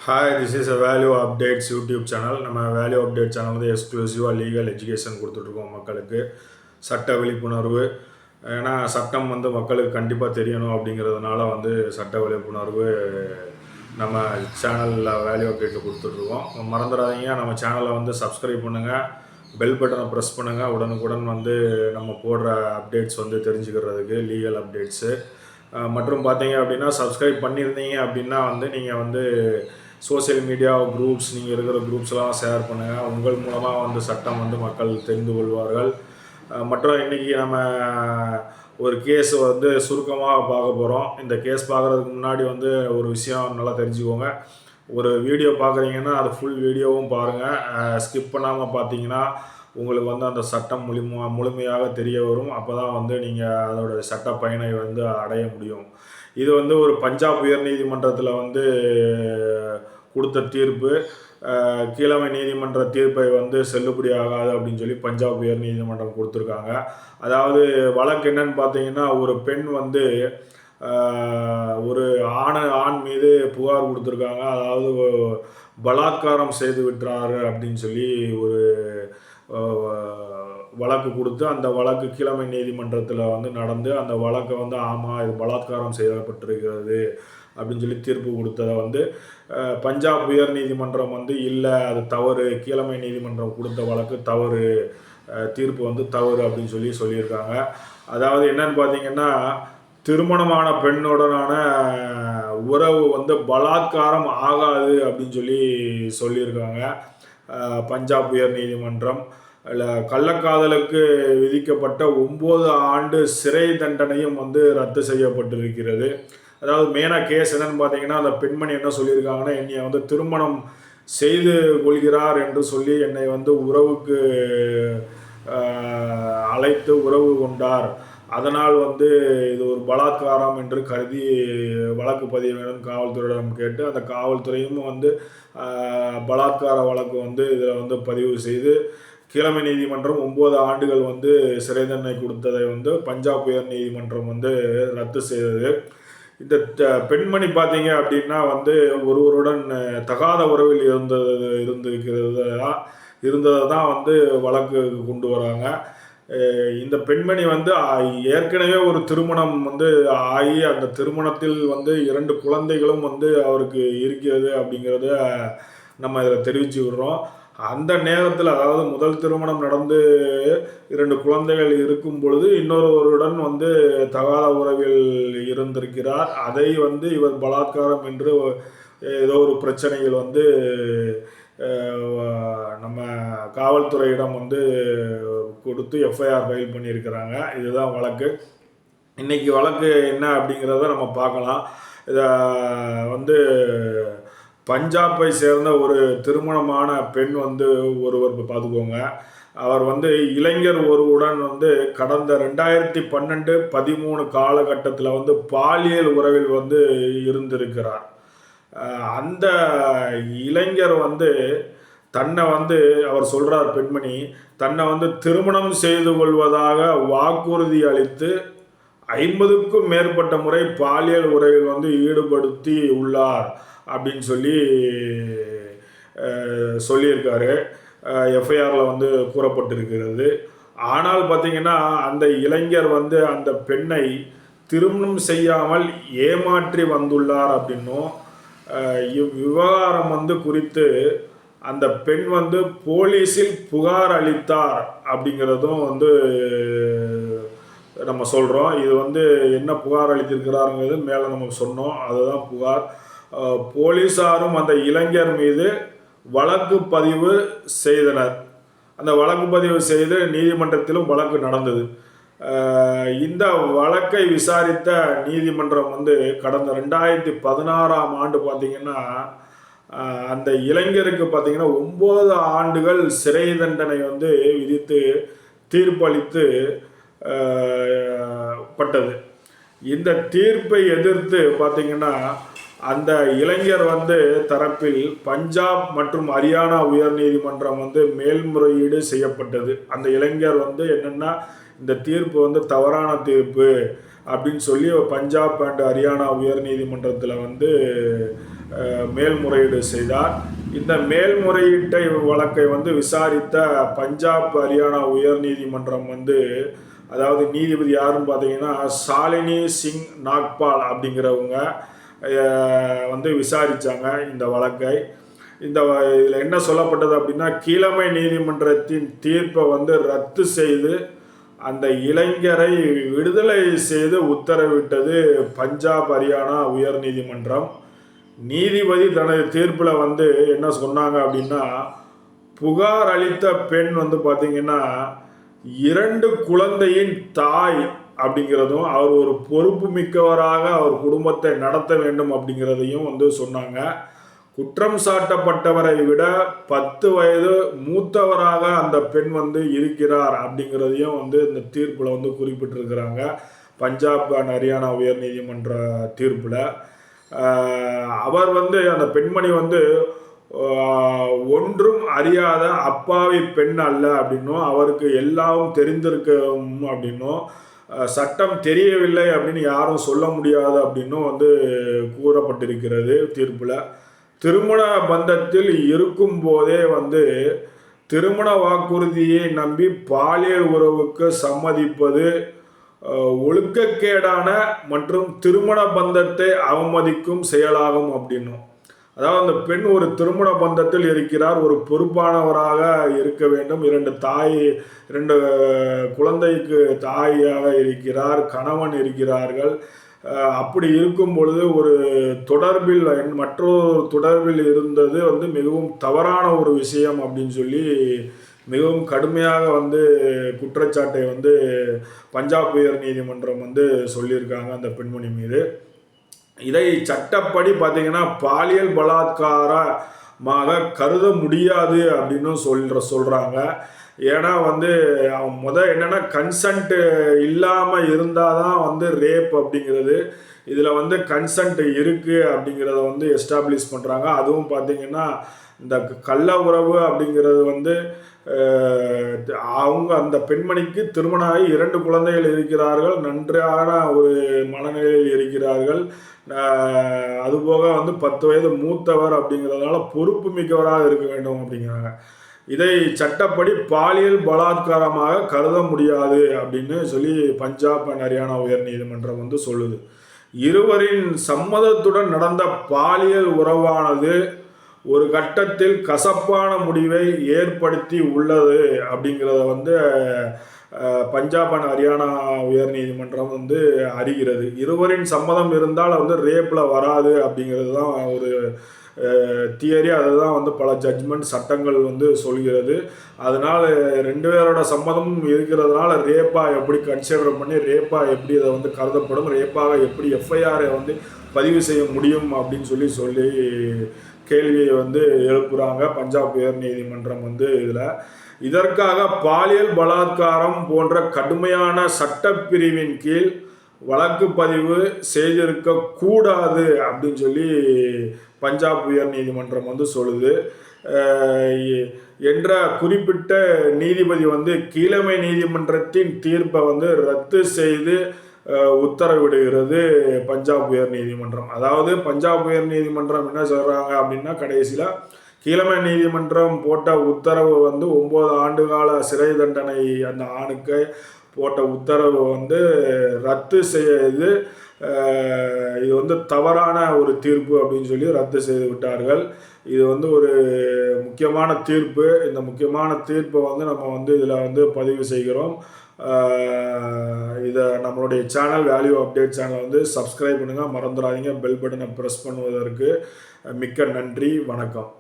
Hi, this is a value updates YouTube channel. நம்ம value update channel வந்து எக்ஸ்க்ளூசிவாக legal education கொடுத்துட்ருக்கோம் மக்களுக்கு. சட்ட விழிப்புணர்வு, ஏன்னா சட்டம் வந்து மக்களுக்கு கண்டிப்பாக தெரியணும் அப்படிங்கிறதுனால வந்து சட்ட விழிப்புணர்வு நம்ம சேனலில் வேல்யூ அப்டேட்டில் கொடுத்துட்ருக்கோம். மறந்துடாதீங்க, நம்ம சேனலை வந்து சப்ஸ்கிரைப் பண்ணுங்கள், பெல் பட்டனை ப்ரெஸ் பண்ணுங்கள். உடனுக்குடன் வந்து நம்ம போடுற அப்டேட்ஸ் வந்து தெரிஞ்சுக்கிறதுக்கு லீகல் அப்டேட்ஸு. மற்றும் பார்த்தீங்க அப்படின்னா, சப்ஸ்கிரைப் பண்ணியிருந்தீங்க அப்படின்னா வந்து நீங்கள் வந்து சோசியல் மீடியா குரூப்ஸ், நீங்கள் இருக்கிற குரூப்ஸ்லாம் ஷேர் பண்ணுங்கள். உங்கள் மூலமாக வந்து சட்டம் வந்து மக்கள் தெரிந்து கொள்வார்கள். மற்றும் இன்றைக்கி நம்ம ஒரு கேஸ் வந்து சுருக்கமாக பார்க்க போகிறோம். இந்த கேஸ் பார்க்குறதுக்கு முன்னாடி வந்து ஒரு விஷயம் நல்லா தெரிஞ்சுக்கோங்க. ஒரு வீடியோ பார்க்குறீங்கன்னா அது ஃபுல் வீடியோவும் பாருங்கள். ஸ்கிப் பண்ணாமல் பார்த்தீங்கன்னா உங்களுக்கு வந்து அந்த சட்டம் முழுமையாக தெரிய வரும். அப்போ தான் வந்து நீங்கள் அதோட சட்ட பயனை வந்து அடைய முடியும். இது வந்து ஒரு பஞ்சாப் உயர்நீதிமன்றத்தில் வந்து கொடுத்த தீர்ப்பு. கீழமை நீதிமன்ற தீர்ப்பை வந்து செல்லுபடி ஆகாது அப்படின்னு சொல்லி பஞ்சாப் உயர் நீதிமன்றம் கொடுத்துருக்காங்க. அதாவது வழக்கு என்னன்னு பார்த்தீங்கன்னா, ஒரு பெண் வந்து ஒரு ஆண் மீது புகார் கொடுத்துருக்காங்க. அதாவது பலாத்காரம் செய்து விட்டாரு அப்படின்னு சொல்லி ஒரு வழக்கு கொடுத்து, அந்த வழக்கு கீழமை நீதிமன்றத்தில் வந்து நடந்து, அந்த வழக்கை வந்து ஆமாம் இது பலாத்காரம் செய்யப்பட்டிருக்கிறது அப்படின்னு சொல்லி தீர்ப்பு கொடுத்ததை வந்து பஞ்சாப் உயர் நீதிமன்றம் வந்து இல்லை, அது தவறு, கீழமை நீதிமன்றம் கொடுத்த வழக்கு தவறு, தீர்ப்பு வந்து தவறு அப்படின்னு சொல்லியிருக்காங்க. அதாவது என்னன்னு பார்த்தீங்கன்னா, திருமணமான பெண்ணுடனான உறவு வந்து பலாத்காரம் ஆகாது அப்படின்னு சொல்லியிருக்காங்க பஞ்சாப் உயர் நீதிமன்றம். கள்ளக்காதலுக்கு விதிக்கப்பட்ட 9 ஆண்டு சிறை தண்டனையும் வந்து ரத்து செய்யப்பட்டிருக்கிறது. அதாவது மெயினாக கேஸ் என்னன்னு பார்த்தீங்கன்னா, அந்த பெண்மணி என்ன சொல்லியிருக்காங்கன்னா, என்னை வந்து திருமணம் செய்து கொள்கிறார் என்று சொல்லி என்னை வந்து உறவுக்கு அழைத்து உறவு கொண்டார், அதனால் வந்து இது ஒரு பலாத்காரம் என்று கருதி வழக்கு பதிவு வேணும் காவல்துறையிடம் கேட்டு, அந்த காவல்துறையும் வந்து பலாத்கார வழக்கு வந்து இதில் வந்து பதிவு செய்து கீழமை நீதிமன்றம் 9 ஆண்டுகள் வந்து சிறை தண்டனை கொடுத்ததை வந்து பஞ்சாப் உயர் நீதிமன்றம் வந்து ரத்து செய்தது. இந்த பெண்மணி பார்த்தீங்க அப்படின்னா வந்து ஒருவருடன் தகாத உறவில் இருந்ததை தான் வந்து வழக்கு கொண்டு வராங்க. இந்த பெண்மணி வந்து ஏற்கனவே ஒரு திருமணம் வந்து ஆகி, அந்த திருமணத்தில் வந்து 2 குழந்தைகளும் வந்து அவருக்கு இருக்கிறது அப்படிங்கிறத நம்ம இதில் தெரிவித்து விடுறோம். அந்த நேரத்தில், அதாவது முதல் திருமணம் நடந்து 2 குழந்தைகள் இருக்கும் பொழுது இன்னொருவருடன் வந்து தகாத உறவில் இருந்திருக்கிறார். அதை வந்து இவர் பலாத்காரம் என்று ஏதோ ஒரு பிரச்சனைகள் வந்து நம்ம காவல்துறையிடம் வந்து கொடுத்து எஃப்ஐஆர் ஃபைல் பண்ணியிருக்கிறாங்க. இதுதான் வழக்கு. இன்றைக்கி வழக்கு என்ன அப்படிங்கிறத நம்ம பார்க்கலாம். இதை வந்து பஞ்சாபை சேர்ந்த ஒரு திருமணமான பெண் வந்து ஒருவர் பார்த்துக்கோங்க. அவர் வந்து இளைஞர் ஒருவருடன் வந்து கடந்த 2012-13 காலகட்டத்தில் வந்து பாலியல் உறவில் வந்து இருந்திருக்கிறார். அந்த இளைஞர் வந்து தன்னை வந்து அவர் சொல்கிறார், பெண்மணி தன்னை வந்து திருமணம் செய்து கொள்வதாக வாக்குறுதி அளித்து 50க்கும் மேற்பட்ட முறை பாலியல் உறவில் வந்து ஈடுபடுத்தி உள்ளார் அப்படின்னு சொல்லியிருக்காரு. எஃப்ஐஆரில் வந்து கூறப்பட்டிருக்கிறது. ஆனால் பார்த்திங்கன்னா, அந்த இளைஞர் வந்து அந்த பெண்ணை திருமணம் செய்யாமல் ஏமாற்றி வந்துள்ளார் அப்படின்னும், இவ்விவகாரம் வந்து குறித்து அந்த பெண் வந்து போலீஸில் புகார் அளித்தார் அப்படிங்கிறதும் வந்து நம்ம சொல்கிறோம். இது வந்து என்ன புகார் அளித்திருக்கிறாருங்கிறது மேலே நம்ம சொன்னோம், அதுதான் புகார். போலீஸாரும் அந்த இளைஞர் மீது வழக்கு பதிவு செய்தனர். அந்த வழக்கு பதிவு செய்து நீதிமன்றத்திலும் வழக்கு நடந்தது. இந்த வழக்கை விசாரித்த நீதிமன்றம் வந்து கடந்த 2016ஆம் ஆண்டு பார்த்திங்கன்னா, அந்த இளைஞருக்கு பார்த்திங்கன்னா 9 ஆண்டுகள் சிறை தண்டனை வந்து விதித்து தீர்ப்பளித்து பட்டது. இந்த தீர்ப்பை எதிர்த்து பார்த்திங்கன்னா, அந்த இளைஞர் வந்து தரப்பில் பஞ்சாப் மற்றும் ஹரியானா உயர் நீதிமன்றம் வந்து மேல்முறையீடு செய்யப்பட்டது. அந்த இளைஞர் வந்து என்னென்னா, இந்த தீர்ப்பு வந்து தவறான தீர்ப்பு அப்படின்னு சொல்லி பஞ்சாப் அண்ட் ஹரியானா உயர் நீதிமன்றத்தில் வந்து மேல்முறையீடு செய்தார். இந்த மேல்முறையீட்டை வழக்கை விசாரித்த பஞ்சாப் ஹரியானா உயர்நீதிமன்றம் அதாவது நீதிபதி யாருன்னு பார்த்தீங்கன்னா ஷாலினி சிங் நாக்பால் அப்படிங்கிறவங்க விசாரித்தாங்க இந்த வழக்கை. இதில் என்ன சொல்லப்பட்டது அப்படின்னா, கீழமை நீதிமன்றத்தின் தீர்ப்பை ரத்து செய்து அந்த இளைஞரை விடுதலை செய்து உத்தரவிட்டது பஞ்சாப் ஹரியானா உயர் நீதிமன்றம். நீதிபதி தனது தீர்ப்பில் என்ன சொன்னாங்க அப்படின்னா, புகார் அளித்த பெண் பார்த்தீங்கன்னா 2 குழந்தையின் தாய் அப்படிங்கிறதும், அவர் ஒரு பொறுப்பு மிக்கவராக அவர் குடும்பத்தை நடத்த வேண்டும் அப்படிங்கிறதையும் சொன்னாங்க. குற்றம் சாட்டப்பட்டவரை விட 10 வயது மூத்தவராக அந்த பெண் இருக்கிறார் அப்படிங்கிறதையும் இந்த தீர்ப்பில் குறிப்பிட்டிருக்கிறாங்க பஞ்சாப் அண்ட் ஹரியானா உயர் நீதிமன்ற தீர்ப்பில். அவர் அந்த பெண்மணி ஒன்றும் அறியாத அப்பாவி பெண் அல்ல அப்படின்னும், அவருக்கு எல்லாம் தெரிந்திருக்கும் அப்படின்னும், சட்டம் தெரியவில்லை அப்படின்னு யாரும் சொல்ல முடியாது அப்படின்னும் கூறப்பட்டிருக்கிறது தீர்ப்பில். திருமண பந்தத்தில் இருக்கும் போதே திருமண வாக்குறுதியை நம்பி பாலியல் உறவுக்கு சம்மதிப்பது ஒழுக்கக்கேடான மற்றும் திருமண பந்தத்தை அவமதிக்கும் செயலாகும் அப்படின்னும். அதாவது அந்த பெண் ஒரு திருமண பந்தத்தில் இருக்கிறார், ஒரு பொறுப்பானவராக இருக்க வேண்டும், 2 குழந்தைக்கு தாயாக இருக்கிறார், கணவன் இருக்கிறார்கள். அப்படி இருக்கும் பொழுது ஒரு தொடர்பில் மற்றொரு தொடர்பில் இருந்தது மிகவும் தவறான ஒரு விஷயம் அப்படின்னு சொல்லி மிகவும் கடுமையாக குற்றச்சாட்டை பஞ்சாப் உயர் நீதிமன்றம் சொல்லியிருக்காங்க அந்த பெண்மணி மீது. இதை சட்டப்படி பார்த்தீங்கன்னா பாலியல் பலாத்காரமாக கருத முடியாது அப்படின்னு சொல்கிறாங்க. ஏன்னா அவன் என்னென்னா கன்சன்ட் இல்லாமல் இருந்தால் தான் ரேப் அப்படிங்கிறது. இதில் கன்சன்ட் இருக்குது அப்படிங்கிறத எஸ்டாப்ளிஷ் பண்ணுறாங்க. அதுவும் பார்த்திங்கன்னா இந்த கள்ள உறவு அப்படிங்கிறது அவங்க அந்த பெண்மணிக்கு திருமணம் ஆகி 2 குழந்தைகள் இருக்கிறார்கள், நன்றான ஒரு மனநிலையில் இருக்கிறார்கள். அதுபோக 10 வயது மூத்தவர் அப்படிங்கிறதுனால பொறுப்பு மிக்கவராக இருக்க வேண்டும் அப்படிங்கிறாங்க. இதை சட்டப்படி பாலியல் பலாத்காரமாக கருத முடியாது அப்படின்னு சொல்லி பஞ்சாப் அண்ட் ஹரியானா உயர் நீதிமன்றம் சொல்லுது. இருவரின் சம்மதத்துடன் நடந்த பாலியல் உறவானது ஒரு கட்டத்தில் கசப்பான முடிவை ஏற்படுத்தி உள்ளது அப்படிங்கிறத பஞ்சாப் அண்ட் ஹரியானா உயர் நீதிமன்றம் அறிகிறது. இருவரின் சம்மதம் இருந்தால் ரேப்பில் வராது அப்படிங்கிறது தான் ஒரு தியரி. அதுதான் பல ஜட்ஜ்மெண்ட் சட்டங்கள் சொல்கிறது. அதனால் 2 பேரோட சம்மதமும் இருக்கிறதுனால ரேப்பாக எப்படி கன்சிடர் பண்ணி ரேப்பாக எப்படி அதை கருதப்படும், ரேப்பாக எப்படி எஃப்ஐஆரை பதிவு செய்ய முடியும் அப்படின்னு சொல்லி கேள்வியை எழுப்புகிறாங்க பஞ்சாப் உயர் நீதிமன்றம் இதில். இதற்காக பாலியல் பலாத்காரம் போன்ற கடுமையான சட்டப்பிரிவின் கீழ் வழக்கு பதிவு செய்திருக்க கூடாது அப்படின்னு சொல்லி பஞ்சாப் உயர் நீதிமன்றம் சொல்லுது. என்ற குறிப்பிட்ட நீதிபதி கீழமை நீதிமன்றத்தின் தீர்ப்பை ரத்து செய்து உத்தரவிடுகிறது பஞ்சாப் உயர் நீதிமன்றம். அதாவது பஞ்சாப் உயர் நீதிமன்றம் என்ன சொல்கிறாங்க அப்படின்னா, கடைசியில் கீழமை நீதிமன்றம் போட்ட உத்தரவு 9 ஆண்டுகால சிறை தண்டனை அந்த ஆணுக்கு போட்ட உத்தரவு ரத்து செய்து இது தவறான ஒரு தீர்ப்பு அப்படின்னு சொல்லி ரத்து செய்து விட்டார்கள். இது ஒரு முக்கியமான தீர்ப்பு. இந்த முக்கியமான தீர்ப்பை நம்ம இதில் பதிவு செய்கிறோம். இதை நம்மளுடைய சேனல் வேல்யூ அப்டேட் சேனலை சப்ஸ்கிரைப் பண்ணுங்கள், மறந்துடாதீங்க. பெல் பட்டனை ப்ரெஸ் பண்ணுவதற்கு மிக்க நன்றி. வணக்கம்.